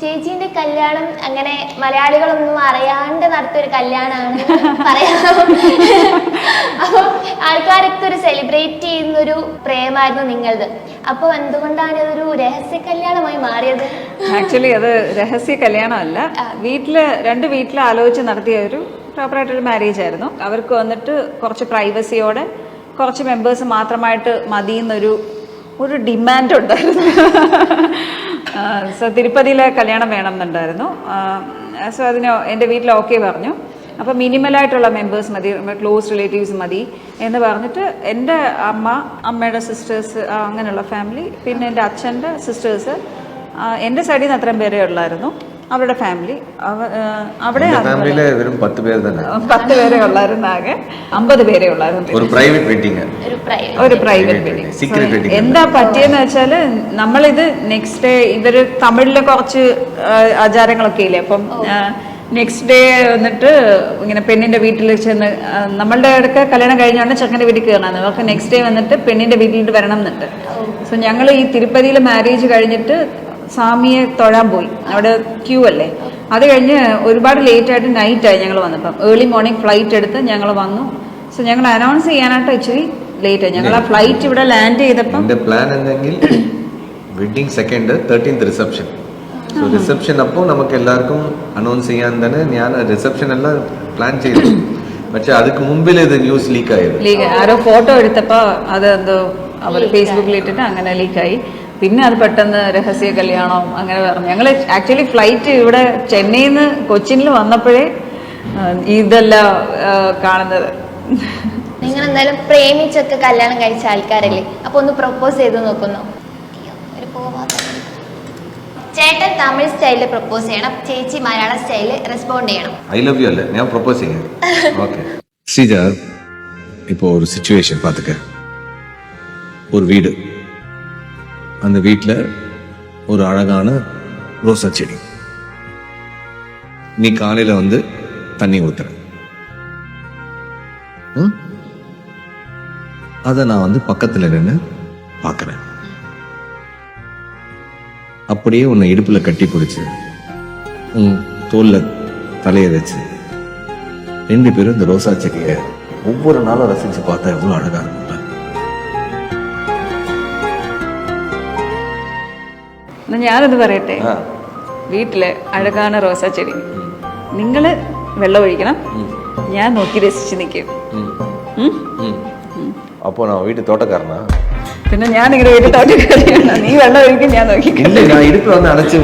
ചേച്ചിന്റെ കല്യാണം അങ്ങനെ മലയാളികളൊന്നും അറിയാണ്ട് നടത്തിയൊരു കല്യാണമാണ് പറയാം. അപ്പൊ ആൾക്കാരൊക്കെ ഒരു സെലിബ്രേറ്റ് ചെയ്യുന്നൊരു പ്രേമായിരുന്നു നിങ്ങളത്. അപ്പൊ എന്തുകൊണ്ടാണ് ഇതൊരു രഹസ്യ കല്യാണമായി മാറിയത്? ആക്ച്വലി അത് രഹസ്യ കല്യാണമല്ല, രണ്ട് വീട്ടിൽ ആലോചിച്ച് നടത്തിയ ഒരു പ്രോപ്പറായിട്ടൊരു മാരേജ് ആയിരുന്നു. അവർക്ക് വന്നിട്ട് കുറച്ച് പ്രൈവസിയോടെ കുറച്ച് മെമ്പേഴ്സ് മാത്രമായിട്ട് മതിയെന്നൊരു ഡിമാൻഡ് ഉണ്ടായിരുന്നു. സോ തിരുപ്പതിയിലെ കല്യാണം വേണം എന്നുണ്ടായിരുന്നു. സോ അതിന് എൻ്റെ വീട്ടിൽ ഓക്കെ പറഞ്ഞു. അപ്പോൾ മിനിമലായിട്ടുള്ള മെമ്പേഴ്സ് മതി, ക്ലോസ് റിലേറ്റീവ്സ് മതി എന്ന് പറഞ്ഞിട്ട് എൻ്റെ അമ്മയുടെ സിസ്റ്റേഴ്സ്, അങ്ങനെയുള്ള ഫാമിലി, പിന്നെ എൻ്റെ അച്ഛൻ്റെ സിസ്റ്റേഴ്സ്, എൻ്റെ സൈഡിൽ നിന്ന് അത്രയും പേരേ ഉള്ളായിരുന്നു. അവരുടെ ഫാമിലി അവിടെ 10 പേര് തന്നെ, 10 പേരെ ഉള്ളായിരുന്നു. ആകെ 50 പേരെ ഉള്ളായിരുന്നു. ഒരു പ്രൈവറ്റ് വെഡിങ്. എന്താ പറ്റിയെന്ന് വെച്ചാൽ, നമ്മളിത് നെക്സ്റ്റ് ഡേ ഇവര് തമിഴിലെ കുറച്ച് ആചാരങ്ങളൊക്കെ ഇല്ലേ, അപ്പം നെക്സ്റ്റ് ഡേ വന്നിട്ട് ഇങ്ങനെ പെണ്ണിന്റെ വീട്ടിൽ ചെന്ന്, നമ്മളുടെ അടുക്ക കല്യാണം കഴിഞ്ഞാണ് ചെക്കൻ്റെ വീട്ടിൽ കയറണം. അവർക്ക് നെക്സ്റ്റ് ഡേ വന്നിട്ട് പെണ്ണിന്റെ വീട്ടിലോട്ട് വരണം എന്നുണ്ട്. സോ ഞങ്ങൾ ഈ തിരുപ്പതിയിൽ മാരേജ് കഴിഞ്ഞിട്ട് സ്വാമിയെ തൊഴാൻ പോയി. അവിടെ ക്യൂ അല്ലേ. അത് കഴിഞ്ഞ് ഒരുപാട് ലേറ്റ് ആയിട്ട് നൈറ്റായി ഞങ്ങൾ വന്നപ്പം. ഏർലി മോർണിംഗ് ഫ്ലൈറ്റ് എടുത്ത് ഞങ്ങൾ വന്നു. സോ ഞങ്ങൾ അനൗൺസ് ചെയ്യാനായിട്ട് ഇച്ചിരി ലേറ്റ് ആയി. ഞങ്ങൾ ആ ഫ്ലൈറ്റ് ഇവിടെ ലാൻഡ് ചെയ്തപ്പം പ്ലാൻ എന്തെങ്കിൽ wedding 2nd 13th reception. So reception അപ്പോൾ നമുക്ക് എല്ലാവർക്കും അനൗൺസ് ചെയ്യാൻ തന്നെ ഞാൻ റിസപ്ഷൻ എല്ലാം പ്ലാൻ ചെയ്തു. പക്ഷെ അതിക്ക് മുമ്പിൽ ഇത് ന്യൂസ് ലീക്ക് ആയത്. ആരോ ഫോട്ടോ എടുത്തപ്പോൾ അത് എന്തോ അവർ ഫേസ്ബുക്കിൽ ഇട്ടിട്ട് അങ്ങനെ ലീക്കായി. പിന്നെ അത് പെട്ടെന്ന് രഹസ്യ കല്യാണം അങ്ങനെ പറഞ്ഞു. ഞങ്ങൾ ആക്ച്വലി ഫ്ലൈറ്റ് ഇവിടെ ചെന്നൈയിൽ നിന്ന് കൊച്ചിനിൽ വന്നപ്പോഴേ ഇതെല്ലാം കാണുന്നത്. നിങ്ങൾ എന്തായാലും പ്രേമിച്ചൊക്കെ കല്യാണം കഴിച്ച ആൾക്കാരല്ലേ, അപ്പൊ ഒന്ന് പ്രൊപ്പോസ് ചെയ്ത് നോക്കുന്നു. ചേട്ടൻ തമിഴ് സ്റ്റൈലിൽ പ്രൊപ്പോസ് ചെയ്യണം, ചേച്ചി മലയാള സ്റ്റൈലിൽ റെസ്പോണ്ട് ചെയ്യണം. ഐ ലവ് യു അല്ലേ ഞാൻ പ്രൊപ്പോസ് ചെയ്യാം. ഓക്കെ ശ്രീജ, இப்போ ஒரு சிச்சுவேஷன் பார்த்துக்க. ஒரு வீடு, அந்த வீட்டில் ஒரு அழகான ரோசா செடி. நீ காலையில் வந்து தண்ணி ஊத்துற, அதை நான் வந்து பக்கத்தில் நின்று பார்க்குறேன். அப்படியே உன்னை இடுப்பில் கட்டி பிடிச்சி உன் தோலில் தலையை வச்சு 2 பேரும் இந்த ரோசா செடியை ஒவ்வொரு நாளும் ரசித்து பார்த்தா எவ்வளோ அழகாக இருக்கும்ல. ഞാനത് പറയട്ടെ. വീട്ടില് അഴകാണ് റോസാ ചെടി, നിങ്ങള് വെള്ളം ഒഴിക്കണം, ഞാൻ നോക്കി രസിച്ച് നിൽക്കും. അപ്പോ ഞാൻ വീട്ടിൽ തോട്ടക്കാരനാ? പിന്നെ ഞാൻ ഇങ്ങനെ വീട്ടിൽ തോട്ടക്കാരിയാണ്. നീ വെള്ളം ഒഴിക്കും, ഞാൻ നോക്കി. ഞാൻ ഇടുപ്പ് വന്ന് അടച്ചു.